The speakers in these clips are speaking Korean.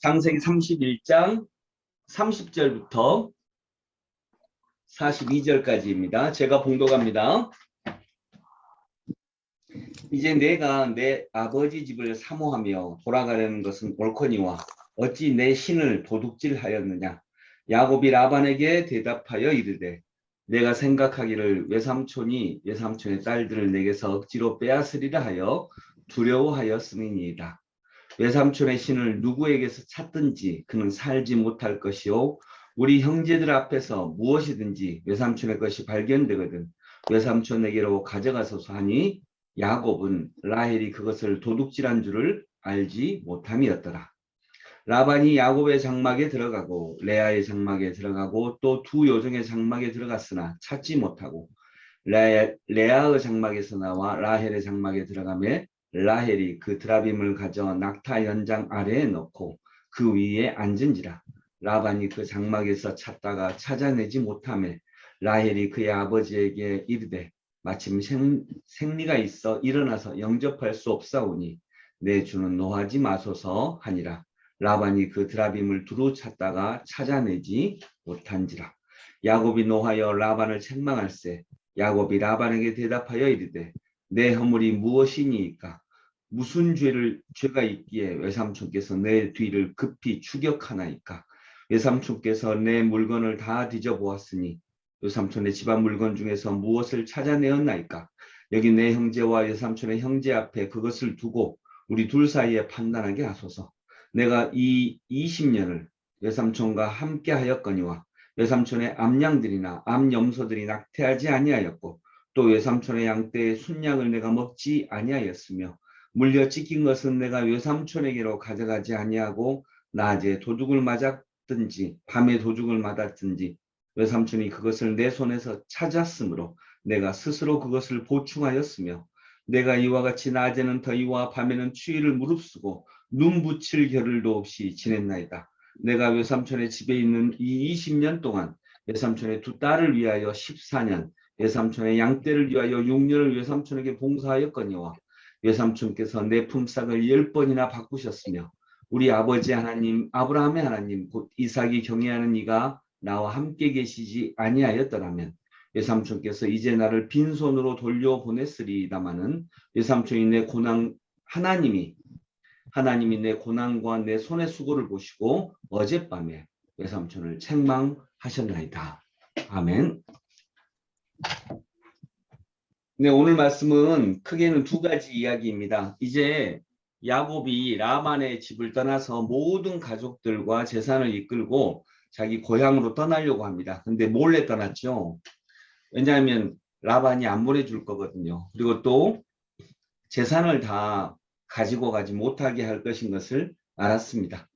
창세기 31장 30절부터 42절까지입니다. 제가 봉독합니다. 이제 내가 내 아버지 집을 사모하며 돌아가려는 것은 옳거니와 어찌 내 신을 도둑질하였느냐. 야곱이 라반에게 대답하여 이르되 내가 생각하기를 외삼촌이 외삼촌의 딸들을 내게서 억지로 빼앗으리라 하여 두려워하였음이니이다. 외삼촌의 신을 누구에게서 찾든지 그는 살지 못할 것이요 우리 형제들 앞에서 무엇이든지 외삼촌의 것이 발견되거든 외삼촌에게로 가져가소서 하니 야곱은 라헬이 그것을 도둑질한 줄을 알지 못함이었더라. 라반이 야곱의 장막에 들어가고 레아의 장막에 들어가고 또 두 요정의 장막에 들어갔으나 찾지 못하고 레아의 장막에서 나와 라헬의 장막에 들어가며 라헬이 그 드라빔을 가져 낙타 연장 아래에 넣고 그 위에 앉은지라. 라반이 그 장막에서 찾다가 찾아내지 못하며 라헬이 그의 아버지에게 이르되 마침 생리가 있어 일어나서 영접할 수 없사오니 내 주는 노하지 마소서 하니라. 라반이 그 드라빔을 두루 찾다가 찾아내지 못한지라. 야곱이 노하여 라반을 책망할세. 야곱이 라반에게 대답하여 이르되 내 허물이 무엇이니이까? 무슨 죄가 있기에 외삼촌께서 내 뒤를 급히 추격하나이까? 외삼촌께서 내 물건을 다 뒤져보았으니 외삼촌의 집안 물건 중에서 무엇을 찾아내었나이까? 여기 내 형제와 외삼촌의 형제 앞에 그것을 두고 우리 둘 사이에 판단하게 하소서. 내가 이 20년을 외삼촌과 함께 하였거니와 외삼촌의 암양들이나 암염소들이 낙태하지 아니하였고 또 외삼촌의 양떼의 순양을 내가 먹지 아니하였으며 물려 찢긴 것은 내가 외삼촌에게로 가져가지 아니하고 낮에 도둑을 맞았든지 밤에 도둑을 맞았든지 외삼촌이 그것을 내 손에서 찾았으므로 내가 스스로 그것을 보충하였으며 내가 이와 같이 낮에는 더위와 밤에는 추위를 무릅쓰고 눈 붙일 겨를도 없이 지냈나이다. 내가 외삼촌의 집에 있는 이 20년 동안 외삼촌의 두 딸을 위하여 14년, 외삼촌의 양떼를 위하여 6년을 외삼촌에게 봉사하였거니와 외삼촌께서 내 품삯을 10번이나 바꾸셨으며 우리 아버지 하나님 아브라함의 하나님 곧 이삭이 경외하는 이가 나와 함께 계시지 아니하였더라면 외삼촌께서 이제 나를 빈손으로 돌려보냈으리다마는 외삼촌이 내 고난 하나님이 내 고난과 내 손의 수고를 보시고 어젯밤에 외삼촌을 책망하셨나이다. 아멘. 네, 오늘 말씀은 크게는 두 가지 이야기입니다. 이제 야곱이 라반의 집을 떠나서 모든 가족들과 재산을 이끌고 자기 고향으로 떠나려고 합니다. 근데 몰래 떠났죠. 왜냐하면 라반이 안 보내줄 거거든요. 그리고 또 재산을 다 가지고 가지 못하게 할 것인 것을 알았습니다.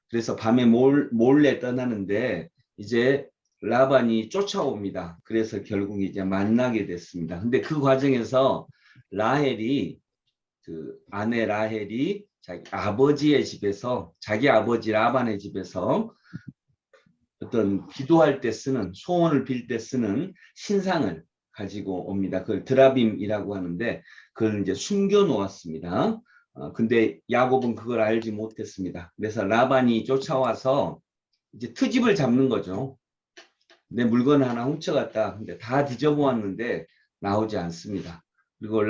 그래서 밤에 몰래 떠나는데 이제 라반이 쫓아옵니다. 그래서 결국 이제 만나게 됐습니다. 근데 그 과정에서 라헬이 그 아내 라헬이 자기 아버지의 집에서 자기 아버지 라반의 집에서 어떤 기도할 때 쓰는 소원을 빌 때 쓰는 신상을 가지고 옵니다. 그걸 드라빔이라고 하는데 그걸 이제 숨겨 놓았습니다. 근데 야곱은 그걸 알지 못했습니다. 그래서 라반이 쫓아와서 이제 트집을 잡는 거죠. 내 물건 하나 훔쳐갔다. 근데 다 뒤져보았는데 나오지 않습니다. 그리고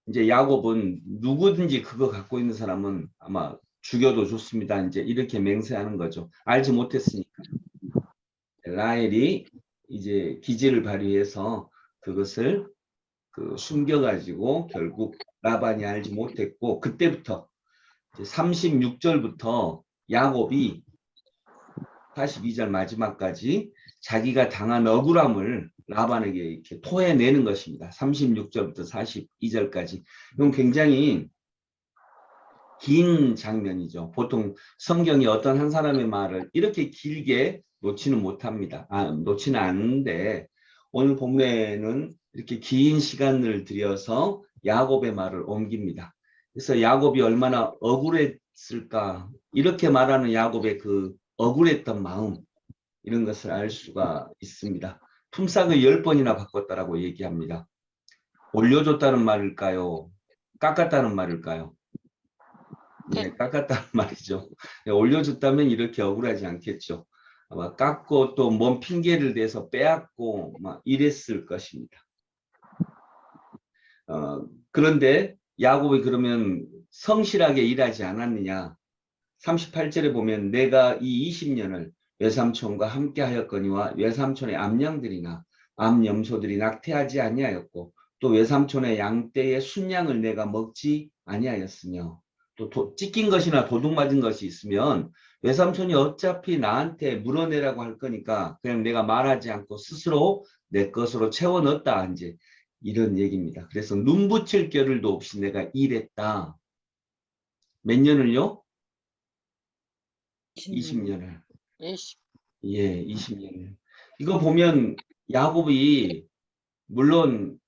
이제 야곱은 누구든지 그거 갖고 있는 사람은 아마 죽여도 좋습니다. 이제 이렇게 맹세하는 거죠. 알지 못했으니까. 라헬이 이제 기지를 발휘해서 그것을 숨겨가지고 결국 라반이 알지 못했고 그때부터 36절부터 야곱이 42절 마지막까지 자기가 당한 억울함을 라반에게 이렇게 토해내는 것입니다. 36절부터 42절까지. 이건 굉장히 긴 장면이죠. 보통 성경이 어떤 한 사람의 말을 이렇게 길게 놓지는 못합니다. 놓지는 않는데 오늘 본문에는 이렇게 긴 시간을 들여서 야곱의 말을 옮깁니다. 그래서 야곱이 얼마나 억울했을까 이렇게 말하는 야곱의 그 억울했던 마음 이런 것을 알 수가 있습니다. 품삯을 10번이나 바꿨다라고 얘기합니다. 올려줬다는 말일까요? 깎았다는 말일까요? 네, 깎았단 말이죠. 올려줬다면 이렇게 억울하지 않겠죠. 아마 깎고 또 뭔 핑계를 대서 빼앗고 막 이랬을 것입니다. 그런데 야곱이 그러면 성실하게 일하지 않았느냐? 38절에 보면 내가 이 20년을 외삼촌과 함께 하였거니와 외삼촌의 암양들이나 암염소들이 낙태하지 아니하였고 또 외삼촌의 양떼의 순양을 내가 먹지 아니하였으며 또 찢긴 것이나 도둑 맞은 것이 있으면 외삼촌이 어차피 나한테 물어내라고 할 거니까 그냥 내가 말하지 않고 스스로 내 것으로 채워 넣었다 이제 이런 얘기입니다. 그래서 눈 붙일 겨를도 없이 내가 일했다. 몇 년을요? 20년을. 예, 20년을. 이거 보면 야곱이 물론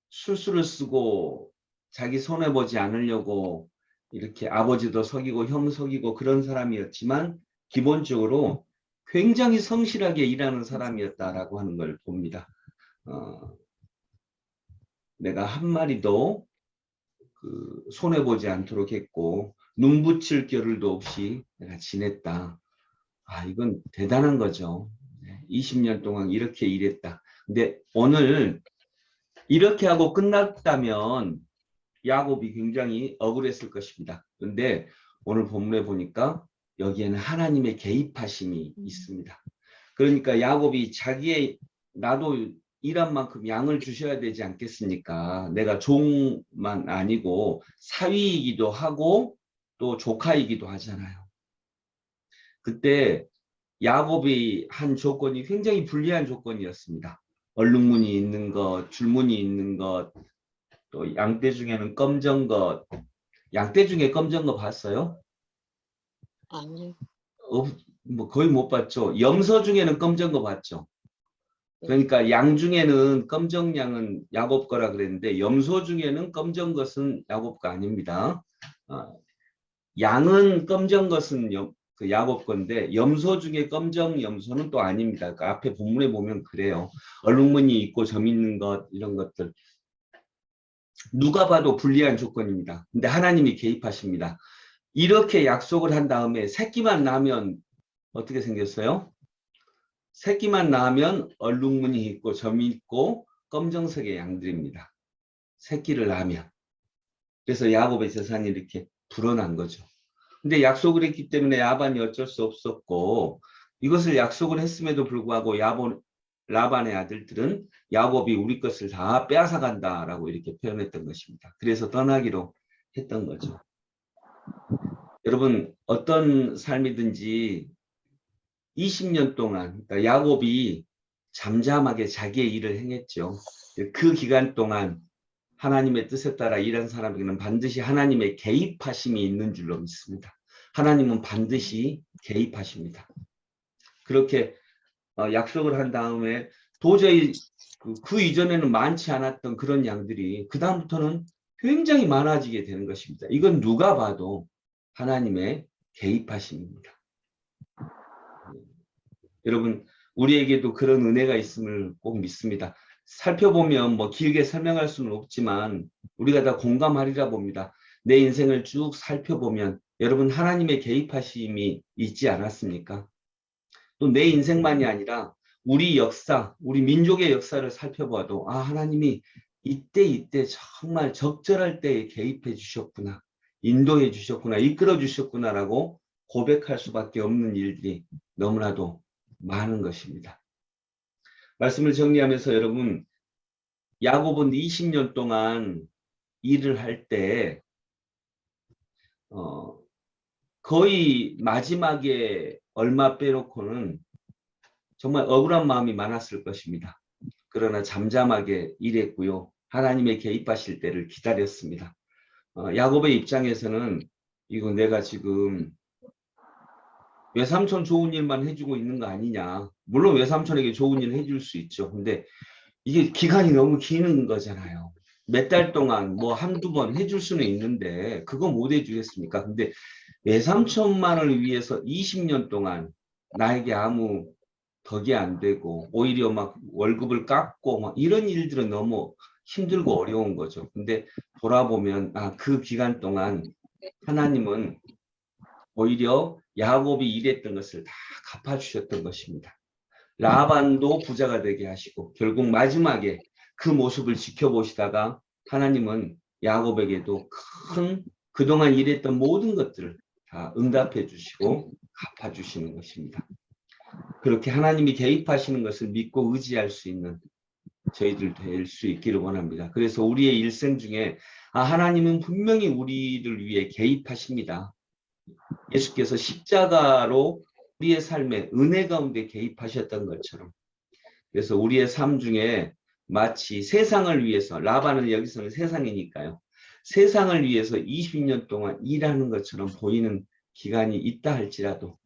술수를 쓰고 자기 손해보지 않으려고 이렇게 아버지도 속이고 형 속이고 그런 사람이었지만 기본적으로 굉장히 성실하게 일하는 사람이었다라고 하는 걸 봅니다. 내가 한 마리도 손해보지 않도록 했고 눈 붙일 겨를도 없이 내가 지냈다. 아, 이건 대단한 거죠. 20년 동안 이렇게 일했다. 근데 오늘 이렇게 하고 끝났다면 야곱이 굉장히 억울했을 것입니다. 그런데 오늘 본문에 보니까 여기에는 하나님의 개입하심이 있습니다. 그러니까 야곱이 자기의 나도 일한 만큼 양을 주셔야 되지 않겠습니까? 내가 종만 아니고 사위이기도 하고 또 조카이기도 하잖아요. 그때 야곱이 한 조건이 굉장히 불리한 조건이었습니다. 얼룩무늬 있는 것, 줄무늬 있는 것, 또 양떼 중에는 검정 것. 양떼 중에 검정 거 봤어요? 아니요. 뭐 거의 못 봤죠. 염소 중에는 검정 거 봤죠. 그러니까 양 중에는 검정 양은 야곱 거라 그랬는데 염소 중에는 검정 것은 야곱 거 아닙니다. 양은 검정 것은 그 야곱 건데 염소 중에 검정 염소는 또 아닙니다. 그 앞에 본문에 보면 그래요. 얼룩무늬 있고 점 있는 것 이런 것들 누가 봐도 불리한 조건입니다. 근데 하나님이 개입하십니다. 이렇게 약속을 한 다음에 새끼만 나면 어떻게 생겼어요? 새끼만 낳으면 얼룩무늬 있고 점이 있고 검정색의 양들입니다. 새끼를 낳으면. 그래서 야곱의 재산이 이렇게 불어난 거죠. 근데 약속을 했기 때문에 야반이 어쩔 수 없었고 이것을 약속을 했음에도 불구하고 라반의 아들들은 야곱이 우리 것을 다 빼앗아 간다라고 이렇게 표현했던 것입니다. 그래서 떠나기로 했던 거죠. 여러분 어떤 삶이든지 20년 동안 그러니까 야곱이 잠잠하게 자기의 일을 행했죠. 그 기간 동안 하나님의 뜻에 따라 일한 사람에게는 반드시 하나님의 개입하심이 있는 줄로 믿습니다. 하나님은 반드시 개입하십니다. 그렇게 약속을 한 다음에 도저히 그 이전에는 많지 않았던 그런 양들이 그 다음부터는 굉장히 많아지게 되는 것입니다. 이건 누가 봐도 하나님의 개입하심입니다. 여러분 우리에게도 그런 은혜가 있음을 꼭 믿습니다. 살펴보면 뭐 길게 설명할 수는 없지만 우리가 다 공감하리라 봅니다. 내 인생을 쭉 살펴보면 여러분 하나님의 개입하심이 있지 않았습니까? 또 내 인생만이 아니라 우리 역사, 우리 민족의 역사를 살펴봐도 아 하나님이 이때 정말 적절할 때에 개입해 주셨구나. 인도해 주셨구나. 이끌어 주셨구나라고 고백할 수밖에 없는 일들이 너무나도 많은 것입니다. 말씀을 정리하면서 여러분 야곱은 20년 동안 일을 할 때 거의 마지막에 얼마 빼놓고는 정말 억울한 마음이 많았을 것입니다. 그러나 잠잠하게 일했고요. 하나님의 개입하실 때를 기다렸습니다. 야곱의 입장에서는 이거 내가 지금 외삼촌 좋은 일만 해주고 있는 거 아니냐. 물론 외삼촌에게 좋은 일 해줄 수 있죠. 근데 이게 기간이 너무 기는 거잖아요. 몇 달 동안 뭐 한두 번 해줄 수는 있는데 그거 못 해주겠습니까? 근데 외삼촌만을 위해서 20년 동안 나에게 아무 덕이 안 되고 오히려 막 월급을 깎고 막 이런 일들은 너무 힘들고 어려운 거죠. 근데 돌아보면 그 기간 동안 하나님은 오히려 야곱이 일했던 것을 다 갚아주셨던 것입니다. 라반도 부자가 되게 하시고 결국 마지막에 그 모습을 지켜보시다가 하나님은 야곱에게도 큰 그동안 일했던 모든 것들을 다 응답해 주시고 갚아주시는 것입니다. 그렇게 하나님이 개입하시는 것을 믿고 의지할 수 있는 저희들 될 수 있기를 원합니다. 그래서 우리의 일생 중에 하나님은 분명히 우리를 위해 개입하십니다. 예수께서 십자가로 우리의 삶에 은혜 가운데 개입하셨던 것처럼 그래서 우리의 삶 중에 마치 세상을 위해서 라반은 여기서는 세상이니까요. 세상을 위해서 20년 동안 일하는 것처럼 보이는 기간이 있다 할지라도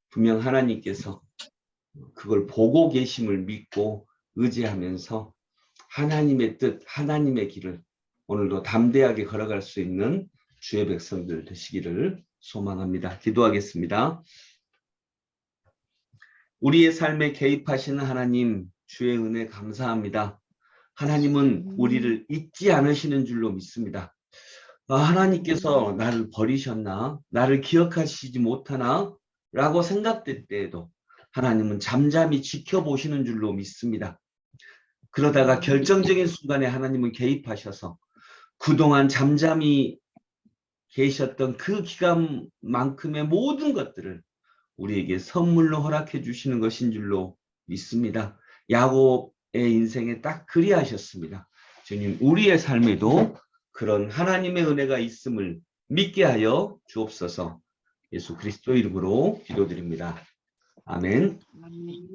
분명 하나님께서 그걸 보고 계심을 믿고 의지하면서 하나님의 뜻, 하나님의 길을 오늘도 담대하게 걸어갈 수 있는 주의 백성들 되시기를 소망합니다. 기도하겠습니다. 우리의 삶에 개입하시는 하나님, 주의 은혜 감사합니다. 하나님은 우리를 잊지 않으시는 줄로 믿습니다. 하나님께서 나를 버리셨나? 나를 기억하시지 못하나? 라고 생각될 때에도 하나님은 잠잠히 지켜보시는 줄로 믿습니다. 그러다가 결정적인 순간에 하나님은 개입하셔서 그동안 잠잠히 계셨던 그 기간만큼의 모든 것들을 우리에게 선물로 허락해 주시는 것인 줄로 믿습니다. 야곱의 인생에 딱 그리하셨습니다. 주님, 우리의 삶에도 그런 하나님의 은혜가 있음을 믿게 하여 주옵소서. 예수 그리스도 이름으로 기도드립니다. 아멘.